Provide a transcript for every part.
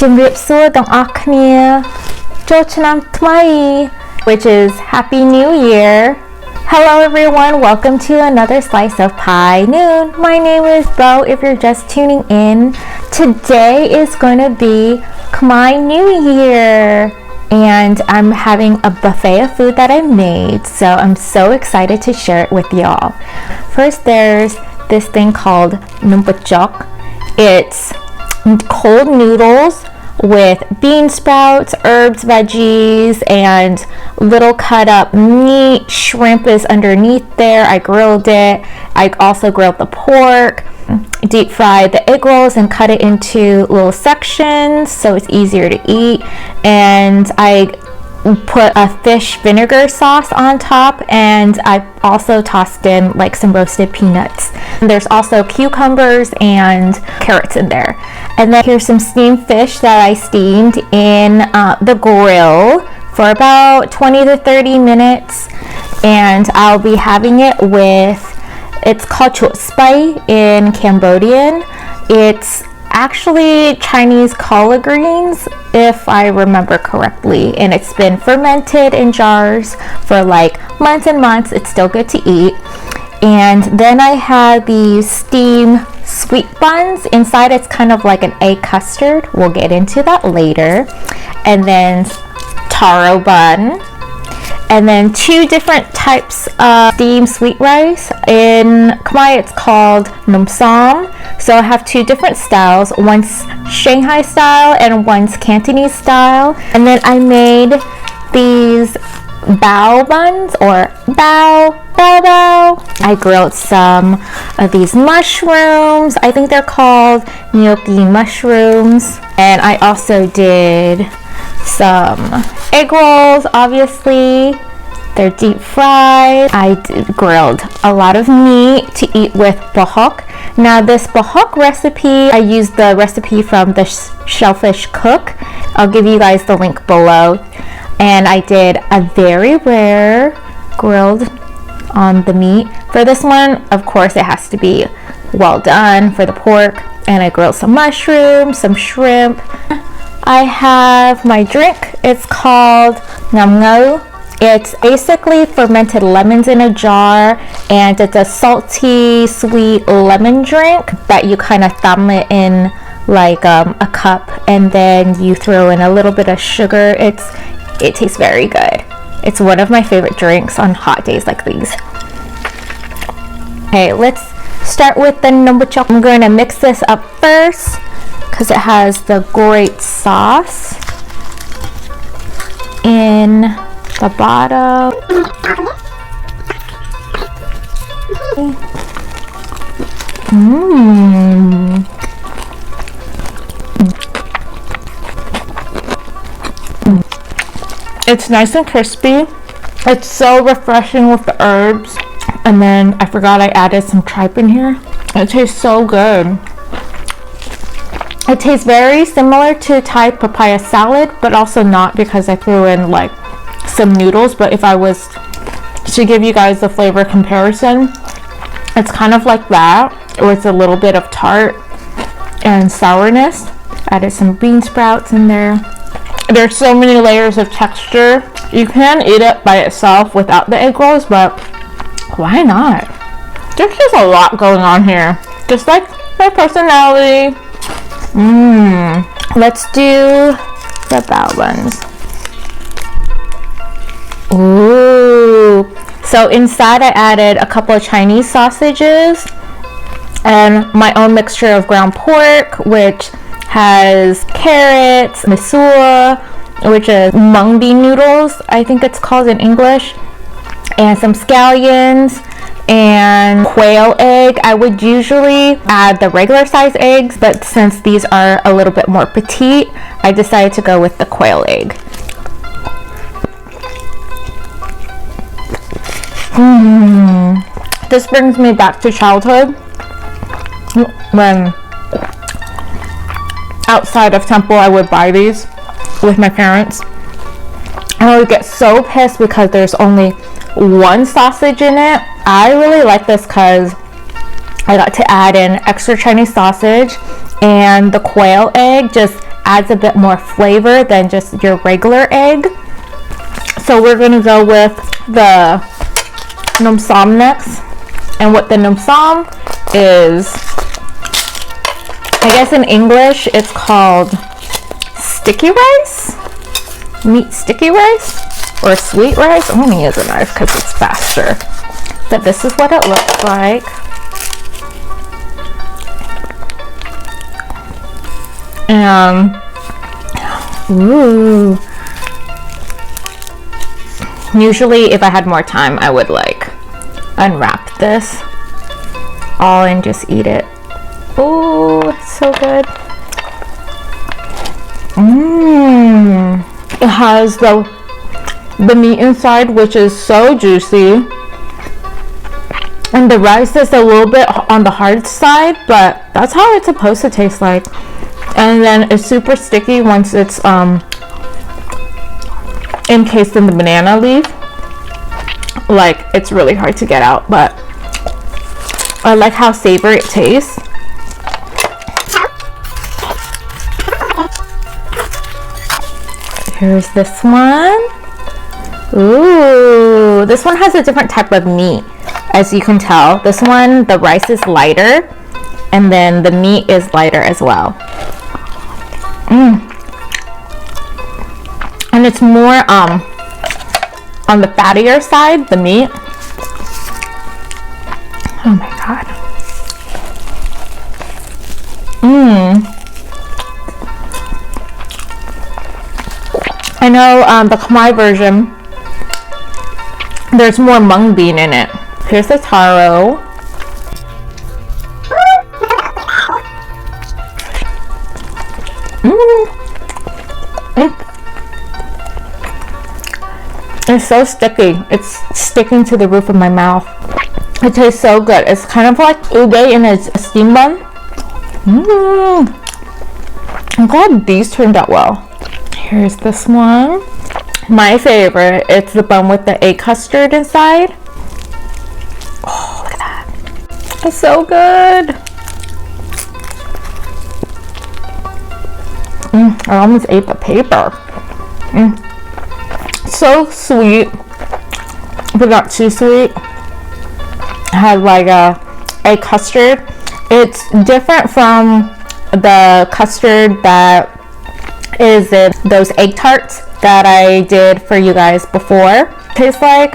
ជំរាបសួរទាំងអស់គ្នាចូលឆ្នាំថ្មី which is Happy New Year. Hello everyone, welcome to another slice of pie noon. My name is Bo if you're just tuning in. Today is going to be Khmer New Year and I'm having a buffet of food that I made, so I'm so excited to share it with y'all. First there's this thing called numpachok. It's cold noodles with bean sprouts, herbs, veggies, and little cut up meat. Shrimp is underneath there. I grilled it. I also grilled the pork, deep fried the egg rolls and cut it into little sections so it's easier to eat. And I put a fish vinegar sauce on top, and I also tossed in like some roasted peanuts. And there's also cucumbers and carrots in there. And then here's some steamed fish that I steamed in the grill for about 20 to 30 minutes, and I'll be having it with, it's called chut spai in Cambodian. It's actually Chinese collard greens if I remember correctly, and it's been fermented in jars for like months and months. It's still good to eat. And then I had these steamed sweet buns. Inside it's kind of like an egg custard. We'll get into that later. And then taro bun. And then two different types of steamed sweet rice. In Khmer it's called nom som. So I have two different styles. One's Shanghai style and one's Cantonese style. And then I made these bao buns or bao. I grilled some of these mushrooms. I think they're called gnocchi mushrooms. And I also did some egg rolls, obviously. They're deep fried. I grilled a lot of meat to eat with Prahok. Now this Prahok recipe, I used the recipe from the Shellfish Cook. I'll give you guys the link below. And I did a very rare grilled on the meat. For this one, of course, it has to be well done for the pork. And I grilled some mushrooms, some shrimp. I have my drink. It's called ngam ngo. It's basically fermented lemons in a jar, and it's a salty, sweet lemon drink that you kind of thumb it in like a cup, and then you throw in a little bit of sugar. It tastes very good. It's one of my favorite drinks on hot days like these. Okay, let's start with the numpachok. I'm going to mix this up first because it has the great sauce in the bottom. It's nice and crispy. It's so refreshing with the herbs. And then I forgot I added some tripe in here. It tastes so good. It tastes very similar to Thai papaya salad, but also not because I threw in like some noodles. But if I was to give you guys a flavor comparison, it's kind of like that with a little bit of tart and sourness. Added some bean sprouts in there. There's so many layers of texture. You can eat it by itself without the egg rolls, but why not? There's just a lot going on here, just like my personality. Let's do the bao buns. Ooh. So inside I added a couple of Chinese sausages and my own mixture of ground pork, which has carrots, misua, which is mung bean noodles, I think it's called in English, and some scallions and quail egg. I would usually add the regular size eggs, but since these are a little bit more petite, I decided to go with the quail egg. This brings me back to childhood when outside of temple I would buy these with my parents. I would get so pissed because there's only one sausage in it. I really like this because I got to add in extra Chinese sausage, and the quail egg just adds a bit more flavor than just your regular egg. So we're gonna go with the num sam next. And what the num sam is, I guess in English it's called sticky rice, meat sticky rice, or sweet rice. I'm gonna use a knife because it's faster. But this is what it looks like. And ooh. Usually if I had more time, I would like unwrap this all and just eat it. Oh, it's so good. It has the meat inside, which is so juicy. And the rice is a little bit on the hard side, but that's how it's supposed to taste like. And then it's super sticky once it's encased in the banana leaf. Like, it's really hard to get out, but I like how savory it tastes. Here's this one. Ooh, this one has a different type of meat, as you can tell. This one, the rice is lighter, and then the meat is lighter as well. And it's more on the fattier side, the meat. Oh my god. I know the Khmer version, there's more mung bean in it. Here's the taro. It's so sticky. It's sticking to the roof of my mouth. It tastes so good. It's kind of like ube in a steam bun. I'm glad these turned out well. Here's this one. My favorite. It's the bun with the egg custard inside. Oh, look at that. It's so good. I almost ate the paper. So sweet, but not too sweet. It had like a custard. It's different from the custard that is in those egg tarts that I did for you guys before. Tastes like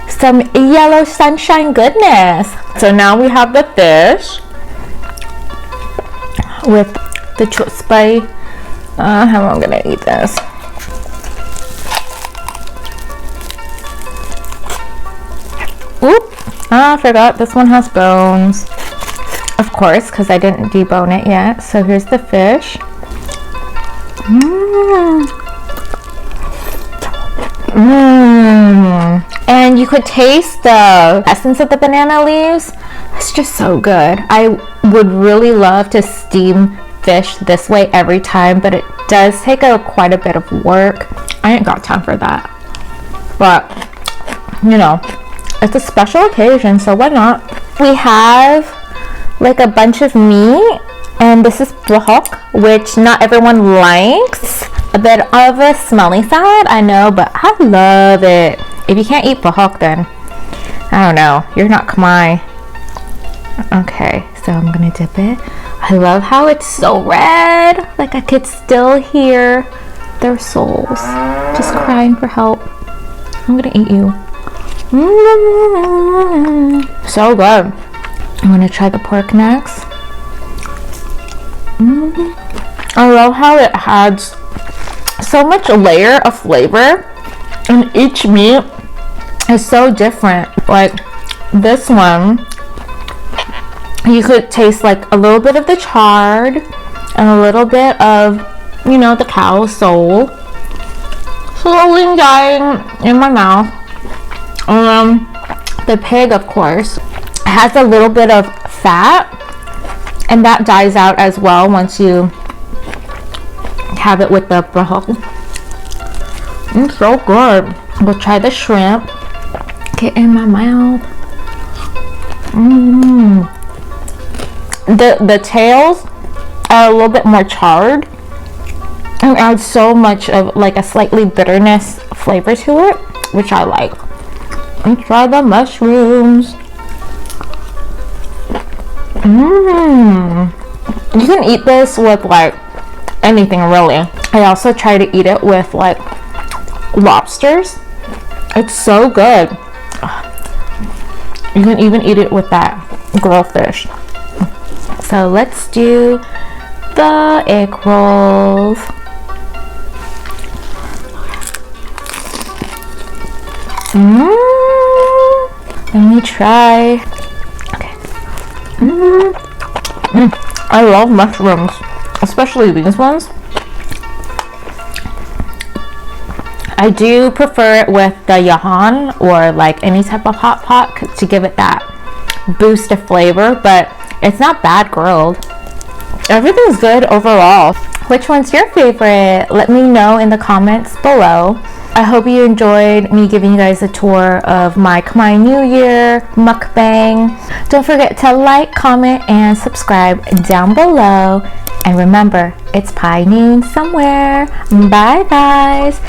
some yellow sunshine goodness. So now we have the fish with the chutspay. How am I gonna eat this? Oop! I forgot this one has bones. Of course, because I didn't debone it yet. So here's the fish. And you could taste the essence of the banana leaves. It's just so good. I would really love to steam fish this way every time, but it does take quite a bit of work. I ain't got time for that. But, you know, it's a special occasion, so why not? We have like a bunch of meat, and this is Prahok, which not everyone likes. A bit of a smelly side, I know, but I love it. If you can't eat Prahok, then I don't know, you're not Khmer. Okay, so I'm gonna dip it. I love how it's so red. Like I could still hear their souls just crying for help. I'm gonna eat you. So good. I'm gonna try the pork next. I love how it has so much layer of flavor, and each meat is so different. Like this one, you could taste like a little bit of the chard and a little bit of, you know, the cow soul slowly dying in my mouth. The pig, of course, has a little bit of fat, and that dies out as well once you have it with the prahok. It's so good. We'll try the shrimp. Get in my mouth. The tails are a little bit more charred adds so much of like a slightly bitterness flavor to it, which I like. And try the mushrooms. You can eat this with like anything really. I also try to eat it with like lobsters. It's so good. You can even eat it with that grilled fish. So let's do the egg rolls. Let me try. Okay. I love mushrooms, especially these ones. I do prefer it with the yahan or like any type of hot pot to give it that boost of flavor, but it's not bad grilled. Everything's good overall. Which one's your favorite? Let me know in the comments below. I hope you enjoyed me giving you guys a tour of my Khmer New Year mukbang. Don't forget to like, comment, and subscribe down below. And remember, it's pie noon somewhere. Bye guys.